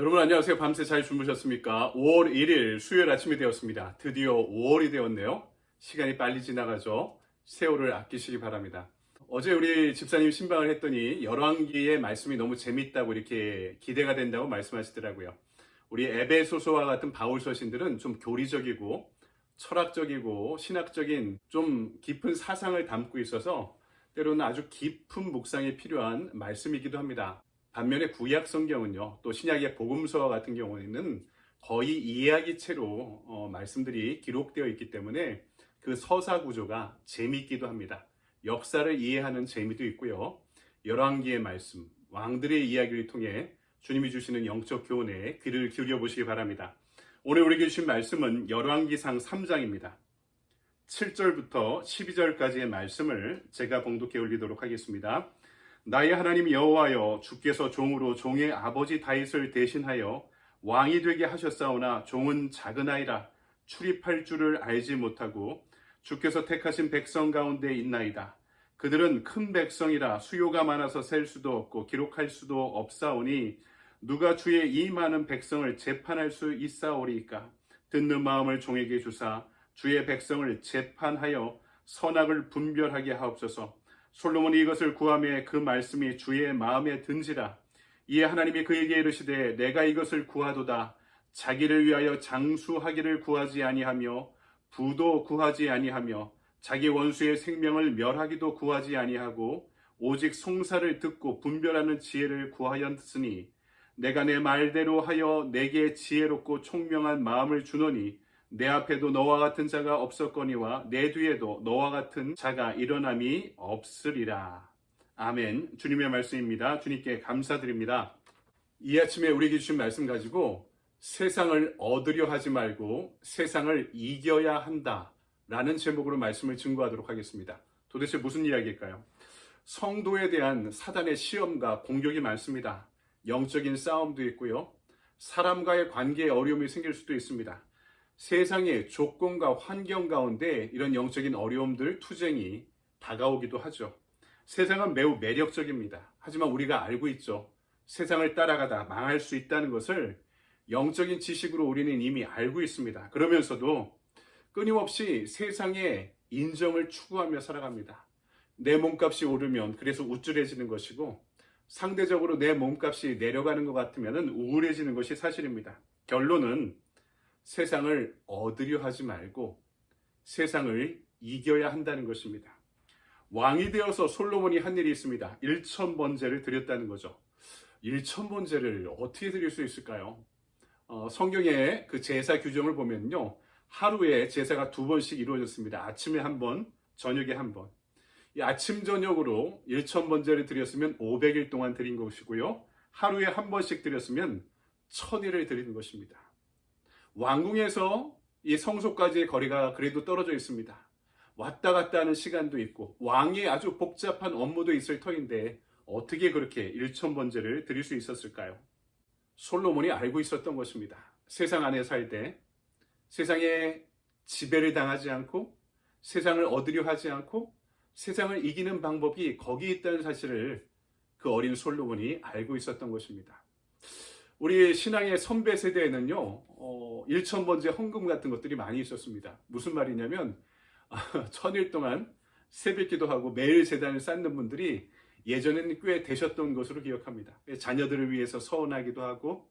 여러분 안녕하세요. 밤새 잘 주무셨습니까? 5월 1일 수요일 아침이 되었습니다. 드디어 5월이 되었네요. 시간이 빨리 지나가죠. 세월을 아끼시기 바랍니다. 어제 우리 집사님 신방을 했더니 열왕기의 말씀이 너무 재밌다고 이렇게 기대가 된다고 말씀하시더라고요. 우리 에베소서와 같은 바울 서신들은 좀 교리적이고 철학적이고 신학적인 좀 깊은 사상을 담고 있어서 때로는 아주 깊은 묵상이 필요한 말씀이기도 합니다. 반면에 구약 성경은요, 또 신약의 복음서와 같은 경우에는 거의 이야기체로 말씀들이 기록되어 있기 때문에 그 서사 구조가 재미있기도 합니다. 역사를 이해하는 재미도 있고요. 열왕기의 말씀, 왕들의 이야기를 통해 주님이 주시는 영적 교훈에 귀를 기울여 보시기 바랍니다. 오늘 우리에게 주신 말씀은 열왕기상 3장입니다. 7절부터 12절까지의 말씀을 제가 봉독해 올리도록 하겠습니다. 나의 하나님 여호와여, 주께서 종으로 종의 아버지 다윗을 대신하여 왕이 되게 하셨사오나 종은 작은 아이라 출입할 줄을 알지 못하고 주께서 택하신 백성 가운데 있나이다. 그들은 큰 백성이라 수요가 많아서 셀 수도 없고 기록할 수도 없사오니 누가 주의 이 많은 백성을 재판할 수 있사오리이까. 듣는 마음을 종에게 주사 주의 백성을 재판하여 선악을 분별하게 하옵소서. 솔로몬이 이것을 구하매 그 말씀이 주의 마음에 든지라. 이에 하나님이 그에게 이르시되 내가 이것을 구하도다. 자기를 위하여 장수하기를 구하지 아니하며 부도 구하지 아니하며 자기 원수의 생명을 멸하기도 구하지 아니하고 오직 송사를 듣고 분별하는 지혜를 구하였으니 내가 내 말대로 하여 내게 지혜롭고 총명한 마음을 주노니 내 앞에도 너와 같은 자가 없었거니와 내 뒤에도 너와 같은 자가 일어남이 없으리라. 아멘. 주님의 말씀입니다. 주님께 감사드립니다. 이 아침에 우리에게 주신 말씀 가지고 세상을 얻으려 하지 말고 세상을 이겨야 한다 라는 제목으로 말씀을 증거하도록 하겠습니다. 도대체 무슨 이야기일까요? 성도에 대한 사단의 시험과 공격이 많습니다. 영적인 싸움도 있고요. 사람과의 관계에 어려움이 생길 수도 있습니다. 세상의 조건과 환경 가운데 이런 영적인 어려움들, 투쟁이 다가오기도 하죠. 세상은 매우 매력적입니다. 하지만 우리가 알고 있죠. 세상을 따라가다 망할 수 있다는 것을 영적인 지식으로 우리는 이미 알고 있습니다. 그러면서도 끊임없이 세상의 인정을 추구하며 살아갑니다. 내 몸값이 오르면 그래서 우쭐해지는 것이고 상대적으로 내 몸값이 내려가는 것 같으면 우울해지는 것이 사실입니다. 결론은 세상을 얻으려 하지 말고 세상을 이겨야 한다는 것입니다. 왕이 되어서 솔로몬이 한 일이 있습니다. 1000번제를 드렸다는 거죠. 1000번제를 어떻게 드릴 수 있을까요? 성경의 그 제사 규정을 보면요. 하루에 제사가 2번씩 이루어졌습니다. 아침에 1번, 저녁에 1번. 이 아침, 저녁으로 1000번제를 드렸으면 500일 동안 드린 것이고요. 하루에 1번씩 드렸으면 1000일을 드리는 것입니다. 왕궁에서 이 성소까지의 거리가 그래도 떨어져 있습니다. 왔다 갔다 하는 시간도 있고 왕의 아주 복잡한 업무도 있을 터인데 어떻게 그렇게 1000번제를 드릴 수 있었을까요? 솔로몬이 알고 있었던 것입니다. 세상 안에 살되 세상에 지배를 당하지 않고 세상을 얻으려 하지 않고 세상을 이기는 방법이 거기에 있다는 사실을 그 어린 솔로몬이 알고 있었던 것입니다. 우리 신앙의 선배 세대에는요, 1000번째 헌금 같은 것들이 많이 있었습니다. 무슨 말이냐면, 1000일 동안 새벽기도 하고 매일 제단을 쌓는 분들이 예전에는 꽤 되셨던 것으로 기억합니다. 자녀들을 위해서 서원하기도 하고,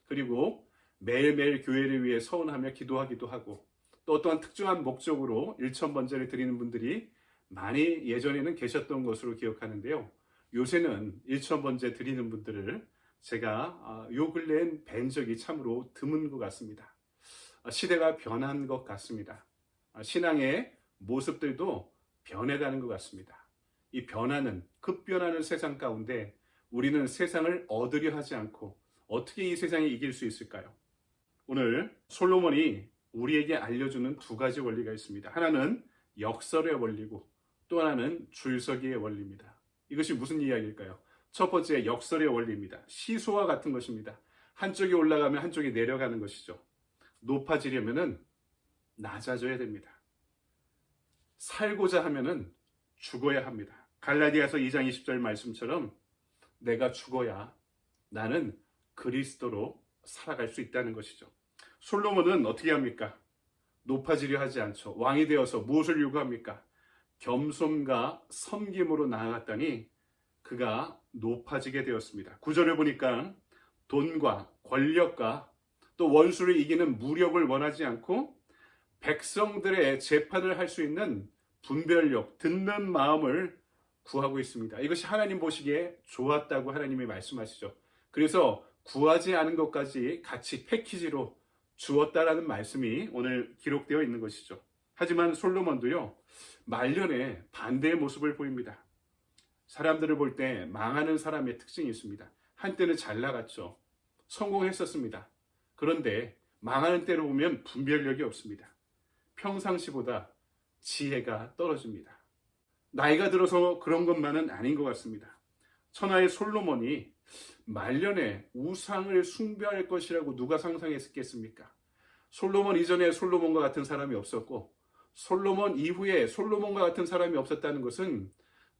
그리고 매일매일 교회를 위해 서원하며 기도하기도 하고, 또 어떠한 특정한 목적으로 1000번째를 드리는 분들이 많이 예전에는 계셨던 것으로 기억하는데요. 요새는 1000번째 드리는 분들을 제가 요 근래엔 뵌 적이 참으로 드문 것 같습니다. 시대가 변한 것 같습니다. 신앙의 모습들도 변해가는 것 같습니다. 이 변화는, 급변하는 세상 가운데 우리는 세상을 얻으려 하지 않고 어떻게 이 세상에 이길 수 있을까요? 오늘 솔로몬이 우리에게 알려주는 2가지 원리가 있습니다. 하나는 역설의 원리고 또 하나는 줄서기의 원리입니다. 이것이 무슨 이야기일까요? 첫 번째, 역설의 원리입니다. 시소와 같은 것입니다. 한쪽이 올라가면 한쪽이 내려가는 것이죠. 높아지려면 낮아져야 됩니다. 살고자 하면 죽어야 합니다. 갈라디아서 2장 20절 말씀처럼 내가 죽어야 나는 그리스도로 살아갈 수 있다는 것이죠. 솔로몬은 어떻게 합니까? 높아지려 하지 않죠. 왕이 되어서 무엇을 요구합니까? 겸손과 섬김으로 나아갔더니 그가 높아지게 되었습니다. 구절을 보니까 돈과 권력과 또 원수를 이기는 무력을 원하지 않고 백성들의 재판을 할 수 있는 분별력, 듣는 마음을 구하고 있습니다. 이것이 하나님 보시기에 좋았다고 하나님이 말씀하시죠. 그래서 구하지 않은 것까지 같이 패키지로 주었다라는 말씀이 오늘 기록되어 있는 것이죠. 하지만 솔로몬도요, 말년에 반대의 모습을 보입니다. 사람들을 볼 때 망하는 사람의 특징이 있습니다. 한때는 잘 나갔죠. 성공했었습니다. 그런데 망하는 때로 보면 분별력이 없습니다. 평상시보다 지혜가 떨어집니다. 나이가 들어서 그런 것만은 아닌 것 같습니다. 천하의 솔로몬이 말년에 우상을 숭배할 것이라고 누가 상상했겠습니까? 솔로몬 이전에 솔로몬과 같은 사람이 없었고 솔로몬 이후에 솔로몬과 같은 사람이 없었다는 것은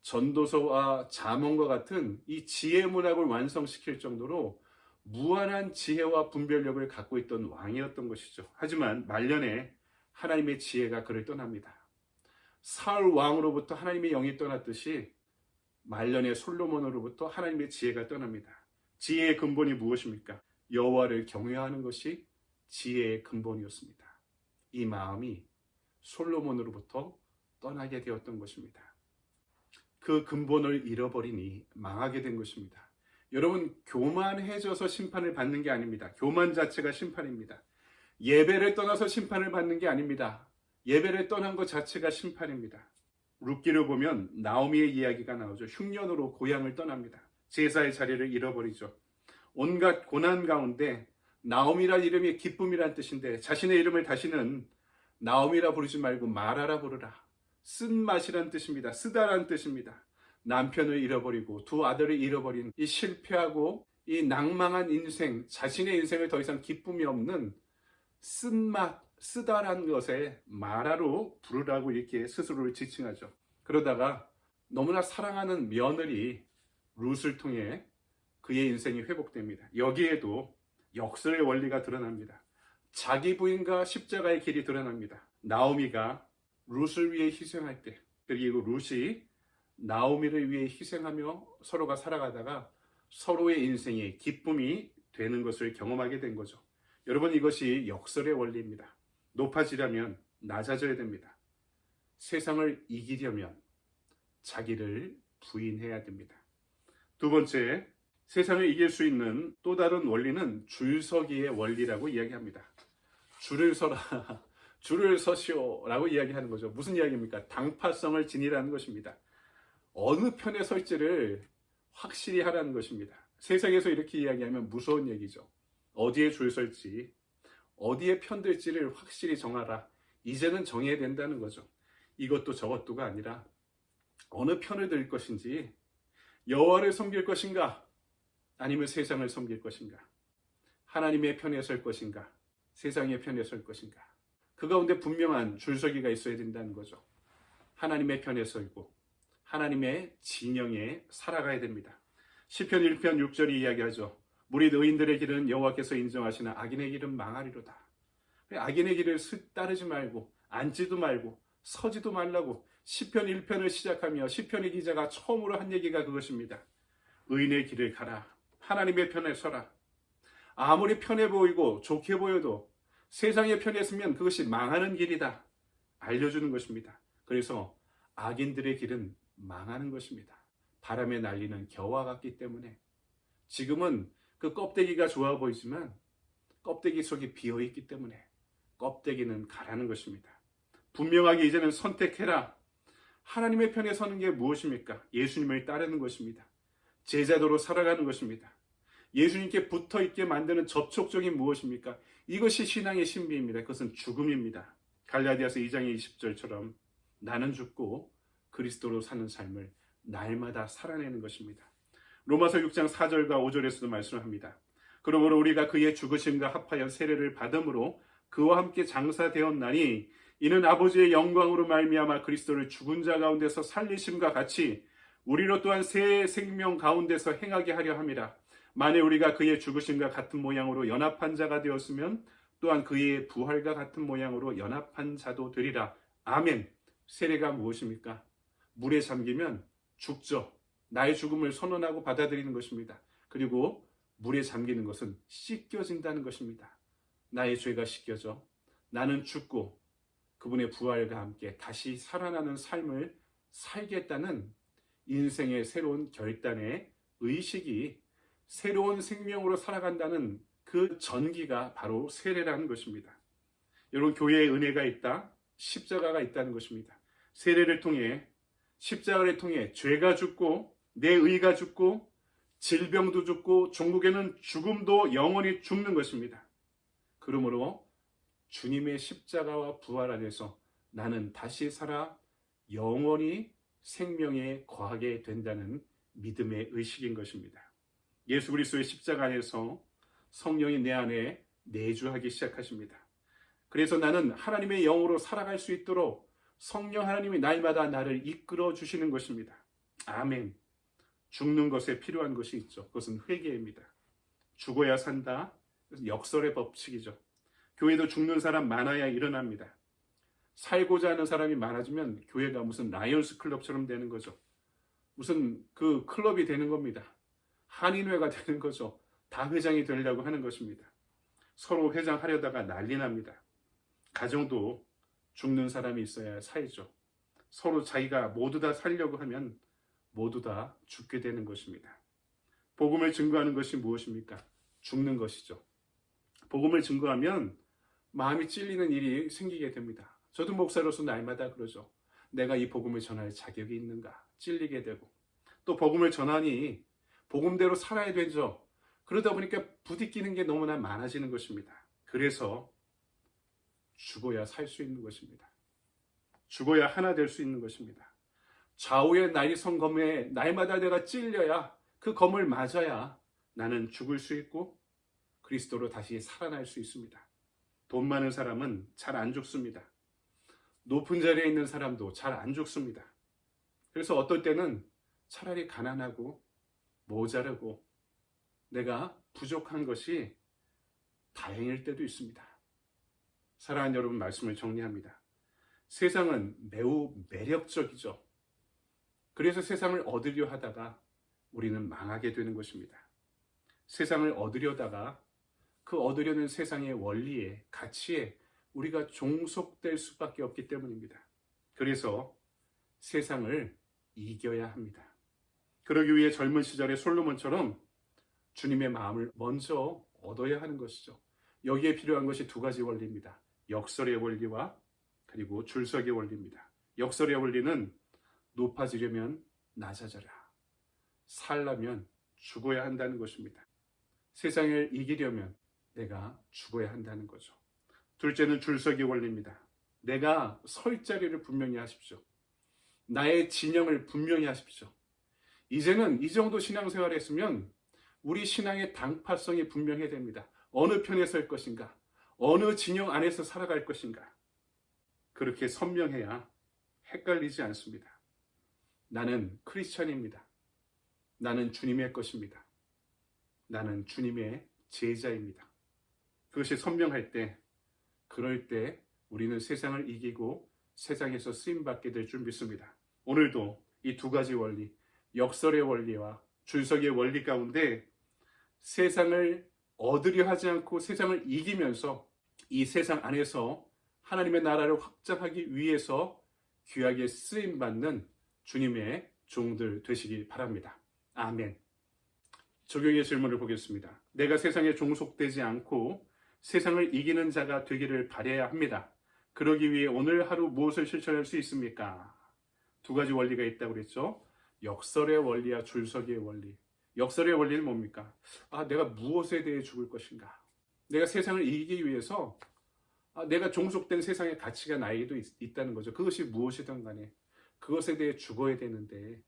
전도서와 잠언과 같은 이 지혜 문학을 완성시킬 정도로 무한한 지혜와 분별력을 갖고 있던 왕이었던 것이죠. 하지만 말년에 하나님의 지혜가 그를 떠납니다. 사울 왕으로부터 하나님의 영이 떠났듯이 말년에 솔로몬으로부터 하나님의 지혜가 떠납니다. 지혜의 근본이 무엇입니까? 여호와를 경외하는 것이 지혜의 근본이었습니다. 이 마음이 솔로몬으로부터 떠나게 되었던 것입니다. 그 근본을 잃어버리니 망하게 된 것입니다. 여러분, 교만해져서 심판을 받는 게 아닙니다. 교만 자체가 심판입니다. 예배를 떠나서 심판을 받는 게 아닙니다. 예배를 떠난 것 자체가 심판입니다. 룻기를 보면 나오미의 이야기가 나오죠. 흉년으로 고향을 떠납니다. 제사의 자리를 잃어버리죠. 온갖 고난 가운데 나오미란 이름이 기쁨이란 뜻인데 자신의 이름을 다시는 나오미라 부르지 말고 마라라 부르라. 쓴맛이란 뜻입니다. 쓰다란 뜻입니다. 남편을 잃어버리고 두 아들을 잃어버린 이 실패하고 이 낭망한 인생, 자신의 인생을 더 이상 기쁨이 없는 쓴맛, 쓰다란 것에 마라로 부르라고 이렇게 스스로를 지칭하죠. 그러다가 너무나 사랑하는 며느리 룻을 통해 그의 인생이 회복됩니다. 여기에도 역설의 원리가 드러납니다. 자기 부인과 십자가의 길이 드러납니다. 나오미가 룻을 위해 희생할 때, 그리고 룻이 나오미를 위해 희생하며 서로가 살아가다가 서로의 인생이 기쁨이 되는 것을 경험하게 된 거죠. 여러분, 이것이 역설의 원리입니다. 높아지려면 낮아져야 됩니다. 세상을 이기려면 자기를 부인해야 됩니다. 두 번째, 세상을 이길 수 있는 또 다른 원리는 줄서기의 원리라고 이야기합니다. 줄을 서라, 줄을 서시오 라고 이야기하는 거죠. 무슨 이야기입니까? 당파성을 지니라는 것입니다. 어느 편에 설지를 확실히 하라는 것입니다. 세상에서 이렇게 이야기하면 무서운 얘기죠. 어디에 줄 설지, 어디에 편들지를 확실히 정하라. 이제는 정해야 된다는 거죠. 이것도 저것도가 아니라 어느 편을 들 것인지, 여호와를 섬길 것인가 아니면 세상을 섬길 것인가, 하나님의 편에 설 것인가 세상의 편에 설 것인가, 그 가운데 분명한 줄서기가 있어야 된다는 거죠. 하나님의 편에 설고 하나님의 진영에 살아가야 됩니다. 시편 1편 6절이 이야기하죠. 무릇 의인들의 길은 여호와께서 인정하시나 악인의 길은 망하리로다. 악인의 길을 따르지 말고 앉지도 말고 서지도 말라고 시편 1편을 시작하며 시편의 기자가 처음으로 한 얘기가 그것입니다. 의인의 길을 가라. 하나님의 편에 서라. 아무리 편해 보이고 좋게 보여도 세상의 편에 서면 그것이 망하는 길이다. 알려주는 것입니다. 그래서 악인들의 길은 망하는 것입니다. 바람에 날리는 겨와 같기 때문에 지금은 그 껍데기가 좋아 보이지만 껍데기 속이 비어있기 때문에 껍데기는 가라는 것입니다. 분명하게 이제는 선택해라. 하나님의 편에 서는 게 무엇입니까? 예수님을 따르는 것입니다. 제자도로 살아가는 것입니다. 예수님께 붙어있게 만드는 접촉점이 무엇입니까? 이것이 신앙의 신비입니다. 그것은 죽음입니다. 갈라디아서 2장 20절처럼 나는 죽고 그리스도로 사는 삶을 날마다 살아내는 것입니다. 로마서 6장 4절과 5절에서도 말씀합니다. 그러므로 우리가 그의 죽으심과 합하여 세례를 받음으로 그와 함께 장사되었나니 이는 아버지의 영광으로 말미암아 그리스도를 죽은 자 가운데서 살리심과 같이 우리로 또한 새 생명 가운데서 행하게 하려 함이라. 만일 우리가 그의 죽으심과 같은 모양으로 연합한 자가 되었으면 또한 그의 부활과 같은 모양으로 연합한 자도 되리라. 아멘. 세례가 무엇입니까? 물에 잠기면 죽죠. 나의 죽음을 선언하고 받아들이는 것입니다. 그리고 물에 잠기는 것은 씻겨진다는 것입니다. 나의 죄가 씻겨져 나는 죽고 그분의 부활과 함께 다시 살아나는 삶을 살겠다는 인생의 새로운 결단의 의식이 새로운 생명으로 살아간다는 그 전기가 바로 세례라는 것입니다. 여러분, 교회에 은혜가 있다, 십자가가 있다는 것입니다. 세례를 통해, 십자가를 통해 죄가 죽고 내 의가 죽고 질병도 죽고 종국에는 죽음도 영원히 죽는 것입니다. 그러므로 주님의 십자가와 부활 안에서 나는 다시 살아 영원히 생명에 거하게 된다는 믿음의 의식인 것입니다. 예수 그리스도의 십자가 안에서 성령이 내 안에 내주하기 시작하십니다. 그래서 나는 하나님의 영으로 살아갈 수 있도록 성령 하나님이 날마다 나를 이끌어 주시는 것입니다. 아멘. 죽는 것에 필요한 것이 있죠. 그것은 회개입니다. 죽어야 산다. 역설의 법칙이죠. 교회도 죽는 사람 많아야 일어납니다. 살고자 하는 사람이 많아지면 교회가 무슨 라이언스 클럽처럼 되는 거죠. 무슨 그 클럽이 되는 겁니다. 한인회가 되는 거죠. 다 회장이 되려고 하는 것입니다. 서로 회장하려다가 난리 납니다. 가정도 죽는 사람이 있어야 살죠. 서로 자기가 모두 다 살려고 하면 모두 다 죽게 되는 것입니다. 복음을 증거하는 것이 무엇입니까? 죽는 것이죠. 복음을 증거하면 마음이 찔리는 일이 생기게 됩니다. 저도 목사로서 날마다 그러죠. 내가 이 복음을 전할 자격이 있는가? 찔리게 되고 또 복음을 전하니 복음대로 살아야 되죠. 그러다 보니까 부딪히는 게 너무나 많아지는 것입니다. 그래서 죽어야 살 수 있는 것입니다. 죽어야 하나 될 수 있는 것입니다. 좌우의 날이 선 검에 날마다 내가 찔려야 그 검을 맞아야 나는 죽을 수 있고 그리스도로 다시 살아날 수 있습니다. 돈 많은 사람은 잘 안 죽습니다. 높은 자리에 있는 사람도 잘 안 죽습니다. 그래서 어떨 때는 차라리 가난하고 모자르고 내가 부족한 것이 다행일 때도 있습니다. 사랑하는 여러분, 말씀을 정리합니다. 세상은 매우 매력적이죠. 그래서 세상을 얻으려 하다가 우리는 망하게 되는 것입니다. 세상을 얻으려다가 그 얻으려는 세상의 원리에, 가치에 우리가 종속될 수밖에 없기 때문입니다. 그래서 세상을 이겨야 합니다. 그러기 위해 젊은 시절의 솔로몬처럼 주님의 마음을 먼저 얻어야 하는 것이죠. 여기에 필요한 것이 두 가지 원리입니다. 역설의 원리와 그리고 줄서기의 원리입니다. 역설의 원리는 높아지려면 낮아져라. 살려면 죽어야 한다는 것입니다. 세상을 이기려면 내가 죽어야 한다는 거죠. 둘째는 줄서기 원리입니다. 내가 설 자리를 분명히 하십시오. 나의 진영을 분명히 하십시오. 이제는 이 정도 신앙생활을 했으면 우리 신앙의 당파성이 분명해야 됩니다. 어느 편에 설 것인가? 어느 진영 안에서 살아갈 것인가? 그렇게 선명해야 헷갈리지 않습니다. 나는 크리스천입니다. 나는 주님의 것입니다. 나는 주님의 제자입니다. 그것이 선명할 때, 그럴 때 우리는 세상을 이기고 세상에서 쓰임받게 될 줄 믿습니다. 오늘도 이 두 가지 원리, 역설의 원리와 줄서기의 원리 가운데 세상을 얻으려 하지 않고 세상을 이기면서 이 세상 안에서 하나님의 나라를 확장하기 위해서 귀하게 쓰임받는 주님의 종들 되시기 바랍니다. 아멘. 적용의 질문을 보겠습니다. 내가 세상에 종속되지 않고 세상을 이기는 자가 되기를 바라야 합니다. 그러기 위해 오늘 하루 무엇을 실천할 수 있습니까? 두 가지 원리가 있다고 그랬죠. 역설의 원리와 줄서기의 원리. 역설의 원리는 뭡니까? 내가 무엇에 대해 죽을 것인가? 내가 세상을 이기기 위해서 내가 종속된 세상의 가치가 나에게도 있다는 거죠. 그것이 무엇이든 간에 그것에 대해 죽어야 되는데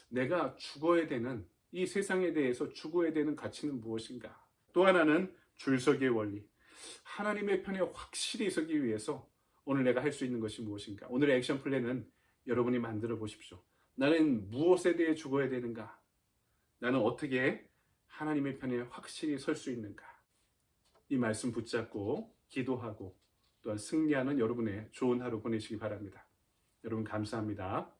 내가 죽어야 되는 이 세상에 대해서 죽어야 되는 가치는 무엇인가? 또 하나는 줄서기의 원리. 하나님의 편에 확실히 서기 위해서 오늘 내가 할 수 있는 것이 무엇인가? 오늘의 액션 플랜은 여러분이 만들어 보십시오. 나는 무엇에 대해 죽어야 되는가? 나는 어떻게 하나님의 편에 확실히 설 수 있는가? 이 말씀 붙잡고 기도하고 또한 승리하는 여러분의 좋은 하루 보내시기 바랍니다. 여러분 감사합니다.